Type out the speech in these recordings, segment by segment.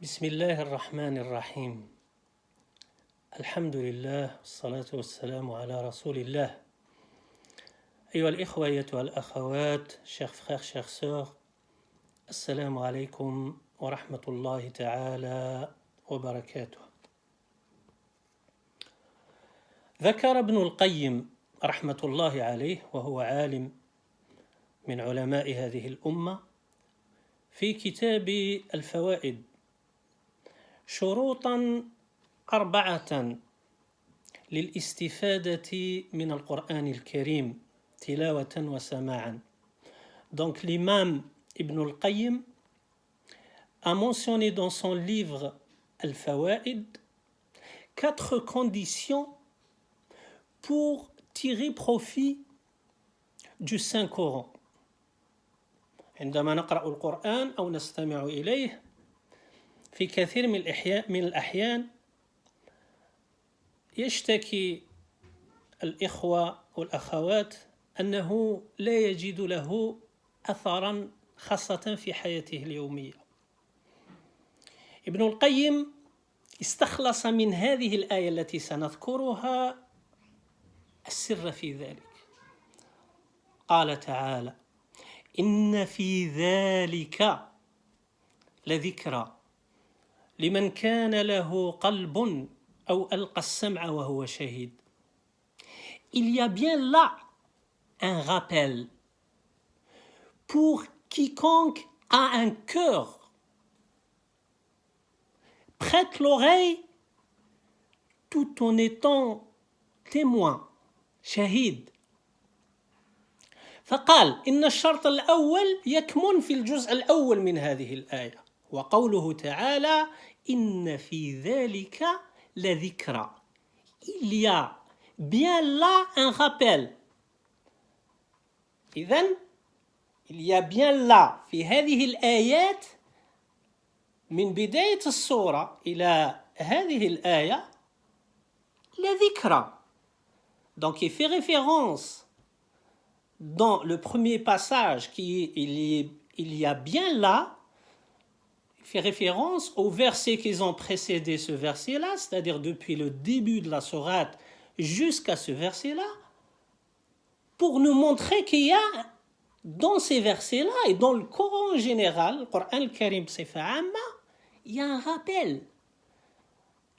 بسم الله الرحمن الرحيم. الحمد لله والصلاة والسلام على رسول الله. أيها الإخوة أيتها الأخوات, chers frères, chères sœurs, السلام عليكم ورحمة الله تعالى وبركاته. ذكر ابن القيم رحمة الله عليه, وهو عالم من علماء هذه الأمة, في كتاب الفوائد شروطاً 4 للاستفادة من القرآن الكريم تلاوة وسماعاً. Donc l'imam Ibn al-Qayyim a mentionné dans son livre Al-Fawaid 4 conditions pour tirer profit du Saint-Coran. عندما نقرأ القرآن أو نستمع إليه في كثير من الأحيان يشتكي الإخوة والأخوات أنه لا يجد له أثراً خاصة في حياته اليومية. ابن القيم استخلص من هذه الآية التي سنذكرها السر في ذلك. قال تعالى: إن في ذلك لذكرى لمن كان له قلب أو ألقى السمع وهو شهيد. Il y a bien là un rappel pour quiconque a un cœur. Prête l'oreille tout en étant témoin, شهيد. فقال إن الشرط الأول يكمن في الجزء الأول من هذه الآية, وقوله تعالى إن في ذلك لذكرى. Il y a bien là un rappel. إذن il y a bien là في هذه الآيات من بداية السورة إلى هذه الآية لذكرى. Donc il fait référence dans le premier passage qui est il y a bien là, il fait référence aux versets qui ont précédé ce verset-là, c'est-à-dire depuis le début de la sourate jusqu'à ce verset-là, pour nous montrer qu'il y a dans ces versets-là et dans le Coran en général, le Coran al-Karim Sifa Amma, il y a un rappel.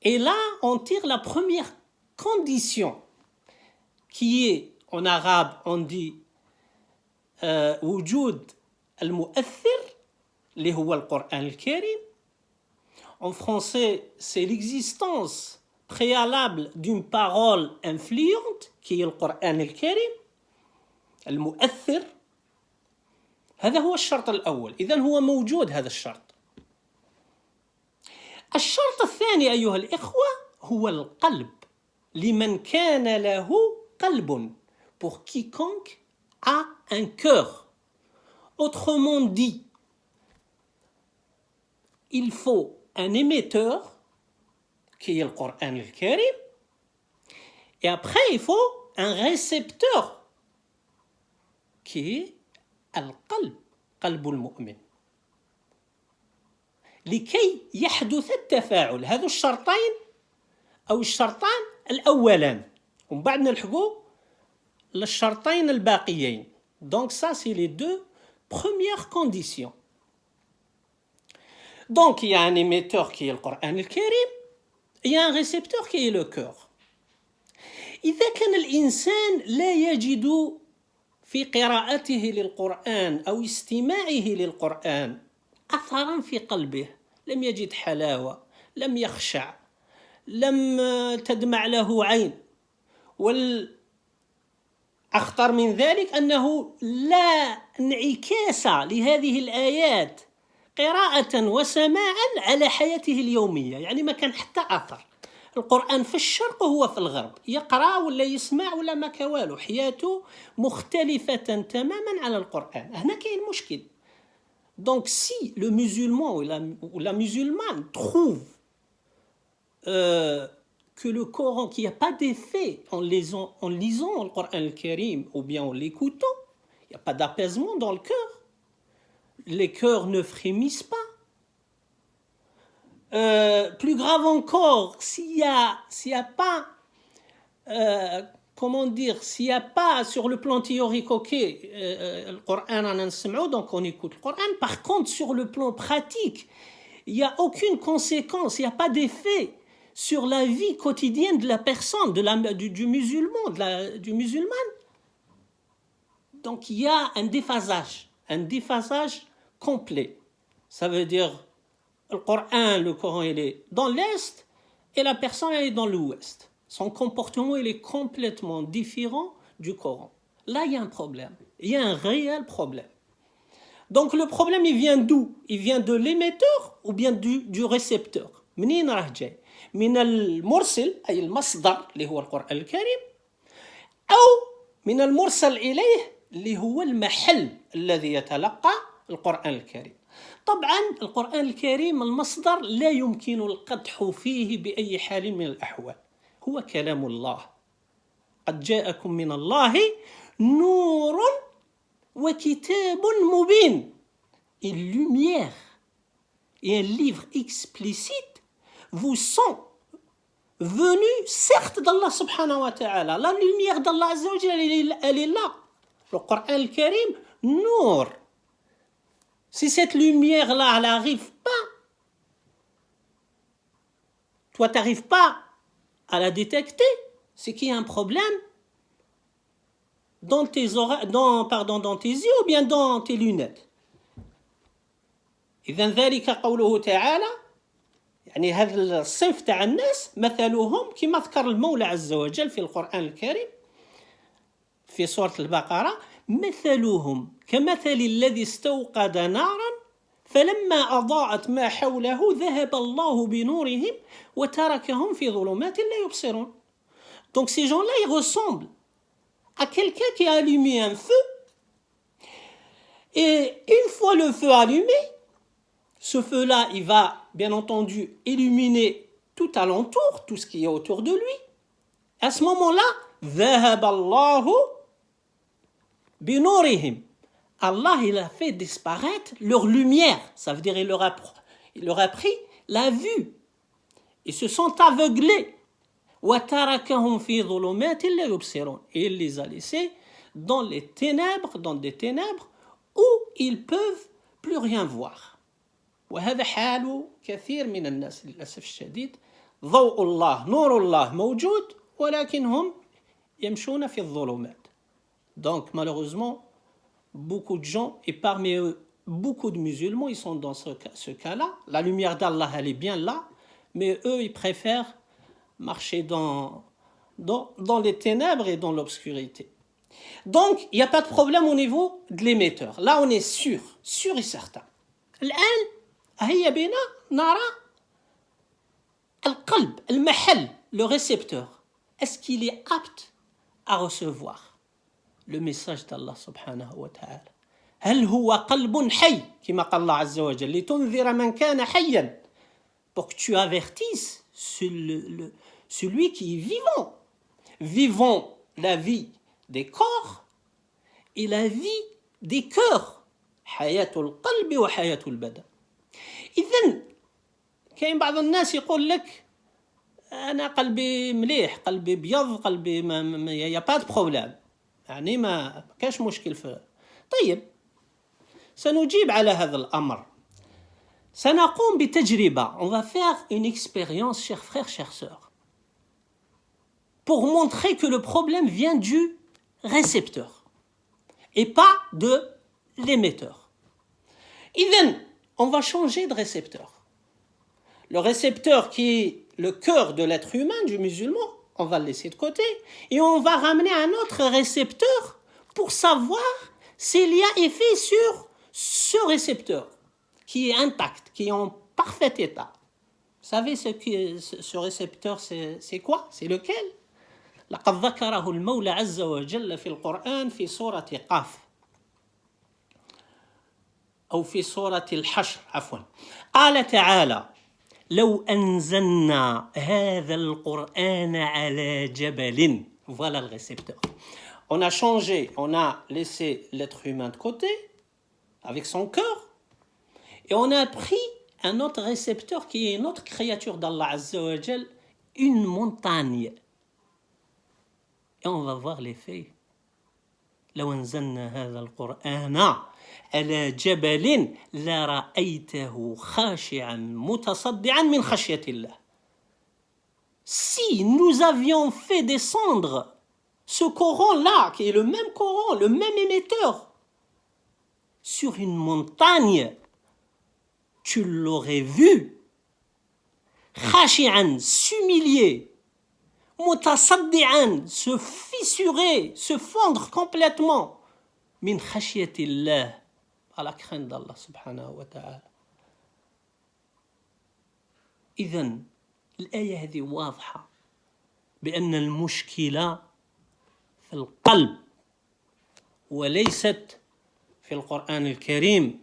Et là, on tire la première condition qui est, en arabe, on dit وجود المؤثر اللي هو القرآن الكريم. En français, c'est l'existence préalable d'une parole influente qui est le Coran الكريم. المؤثر هذا هو الشرط الأول. إذن هو موجود هذا الشرط. الشرط الثاني أيها الإخوة هو القلب. لمن كان له قلب, pour quiconque a un cœur. Autrement dit, il faut un émetteur qui est le Coran al-Karim, et après il faut un récepteur qui est القلب, قلب المؤمن. لكي يحدث التفاعل. هذو الشرطين أو الشرطان الأولان, ومن بعد نلحقوا للشرطين الباقيين. Donc ça c'est les 2 premières conditions. Donc il y a un émetteur qui est le Coran al-Karim, il y a un récepteur qui est le cœur. إذا كان الإنسان لا يجد في قراءته للقرآن أو استماعه للقرآن أثراً في قلبه, لم يجد حلاوة, لم يخشع, لم تدمع له عين, أخطر من ذلك أنه لا انعكاس لهذه الآيات قراءة وسماعا على حياته اليومية, يعني ما كان حتى أثر. القرآن في الشرق وهو في الغرب, يقرأ ولا يسمع ولا ما كوالو, حياته مختلفة تماما على القرآن. هنا كاين مشكل. Donc si le musulman ou la musulmane trouve que le Coran, qu'il n'y a pas d'effet en lisant le Coran al-Karim ou bien en l'écoutant, il n'y a pas d'apaisement dans le cœur, les cœurs ne frémissent pas, Plus grave encore, s'il y a pas, comment dire, s'il n'y a pas sur le plan théorique, le Coran, donc on écoute le Coran. Par contre, sur le plan pratique, il n'y a aucune conséquence, il n'y a pas d'effet sur la vie quotidienne de la personne, du musulman, du musulman. Donc il y a un déphasage complet. Ça veut dire le Coran il est dans l'Est et la personne elle est dans l'Ouest. Son comportement il est complètement différent du Coran. Là il y a un problème, il y a un réel problème. Donc le problème il vient d'où? Il vient de l'émetteur ou bien du récepteur. منين راه جاي؟ من المرسل أي المصدر اللي هو القرآن الكريم أو من المرسل إليه اللي هو المحل الذي يتلقى القرآن الكريم. طبعا القرآن الكريم المصدر لا يمكن القدح فيه بأي حال من الأحوال، هو كلام الله. قد جاءكم من الله نور وكتاب مبين. Une lumière et un livre explicite vous sont venus certes d'Allah subhanahu wa ta'ala. La lumière d'Allah azza wa jalla, elle est là. Le Coran al-Karim, nour. Si cette lumière-là, elle n'arrive pas, toi, tu n'arrives pas à la détecter, c'est qu'il y a un problème dans tes yeux ou bien dans tes lunettes. إذن ذلك قوله تعالى يعني هذا الصنف تاع الناس مثلهم كما ذكر المولى عز وجل في القرآن الكريم في سورة البقرة مثلهم كمثل الذي استوقد نارا فلما أضاءت ما حوله ذهب الله بنورهم وتركهم في ظلمات لا يبصرون. Donc ces gens-là ils ressemblent à quelqu'un qui a allumé un feu et une fois le feu allumé, ce feu-là, il va bien entendu illuminer tout alentour, tout ce qui est autour de lui. À ce moment-là, ذهب الله بنورهم. Allah, il a fait disparaître leur lumière. Ça veut dire il leur a pris la vue. Ils se sont aveuglés. وتركهم في ظلمات لا يبصرون. Et il les a laissés dans des ténèbres où ils peuvent plus rien voir. وهذا حال كثير من الناس للأسف الشديد. ضوء الله نور الله موجود ولكنهم يمشون في الظلمات. Donc malheureusement beaucoup de gens et parmi eux beaucoup de musulmans ils sont dans ce cas-là. La lumière d'Allah elle est bien là, mais eux ils préfèrent marcher dans les ténèbres et dans l'obscurité. Donc il n'y a pas de problème au niveau de l'émetteur. Là on est sûr et certain. الآن هيا بنا نرى القلب المحل le récepteur. Est-ce qu'il est apte à recevoir le message d'Allah subhanahu wa ta'ala? هل هو قلب حي كما قال الله عز وجل لتنذر من كان حيا, pour que tu avertisses celui qui est vivant la vie des corps et la vie des cœurs. حياة القلب وحياة البدن. إذن كاين بعض الناس يقول لك أنا قلبي مليح, قلبي بيض, قلبي ما pas de problème, يعني ما كاش مشكل في. طيب سنجيب على هذا الأمر. سنقوم بتجربة. On va faire une expérience, chers frères, chères sœurs, pour montrer que le problème vient du récepteur et pas de l'émetteur. إذن on va changer de récepteur. Le récepteur qui est le cœur de l'être humain, du musulman, on va le laisser de côté et on va ramener un autre récepteur pour savoir s'il y a effet sur ce récepteur qui est intact, qui est en parfait état. Vous savez ce récepteur c'est quoi? C'est lequel? لقد ذكره المولى عز وجل في القرآن في سورة قاف أو في سورة الحشر عفوا. قال تعالى لو أنزلنا هذا القرآن على جبل. Voilà le récepteur. On a laissé l'être humain de côté avec son cœur et on a pris un autre récepteur qui est une autre créature d'Allah Azza wa Jal, une montagne. Et on va voir l'effet. لو أنزلنا هذا القرآن على جبل لرأيته خاشعا متصدعا من خشية الله. Si nous avions fait descendre ce Coran-là, qui est le même Coran, le même émetteur, sur une montagne, tu l'aurais vu, khashi'an, s'humilier, mutasaddi'an, se fissurer, se fondre complètement, min khashiyatillah, à la crainte d'Allah subhanahu wa ta'ala. إذن الآية هذه واضحة بأن المشكلة في القلب وليست في القرآن الكريم.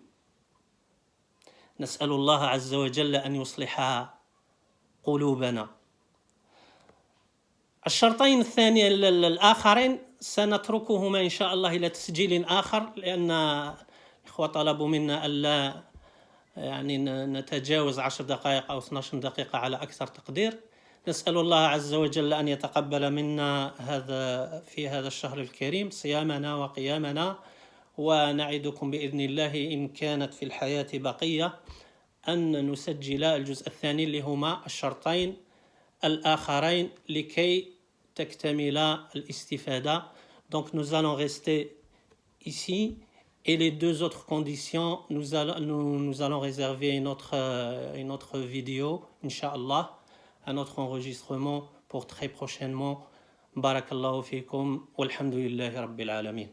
نسأل الله عز وجل أن يصلح قلوبنا. الشرطين الثانيين الآخرين سنتركهما إن شاء الله إلى تسجيل آخر، لأن الإخوة طلبوا منا ألا يعني نتجاوز 10 دقائق أو 12 دقيقة على أكثر تقدير. نسأل الله عز وجل أن يتقبل منا في هذا الشهر الكريم صيامنا وقيامنا، ونعدكم بإذن الله إن كانت في الحياة بقية أن نسجل الجزء الثاني اللي هما الشرطين الآخرين لكي تكتمل الاستفادة. Donc nous allons rester ici et les deux autres conditions nous allons réserver une autre vidéo Inch'Allah, un autre enregistrement pour très prochainement. Barakallahu fikum walhamdulillahi rabbil alamin.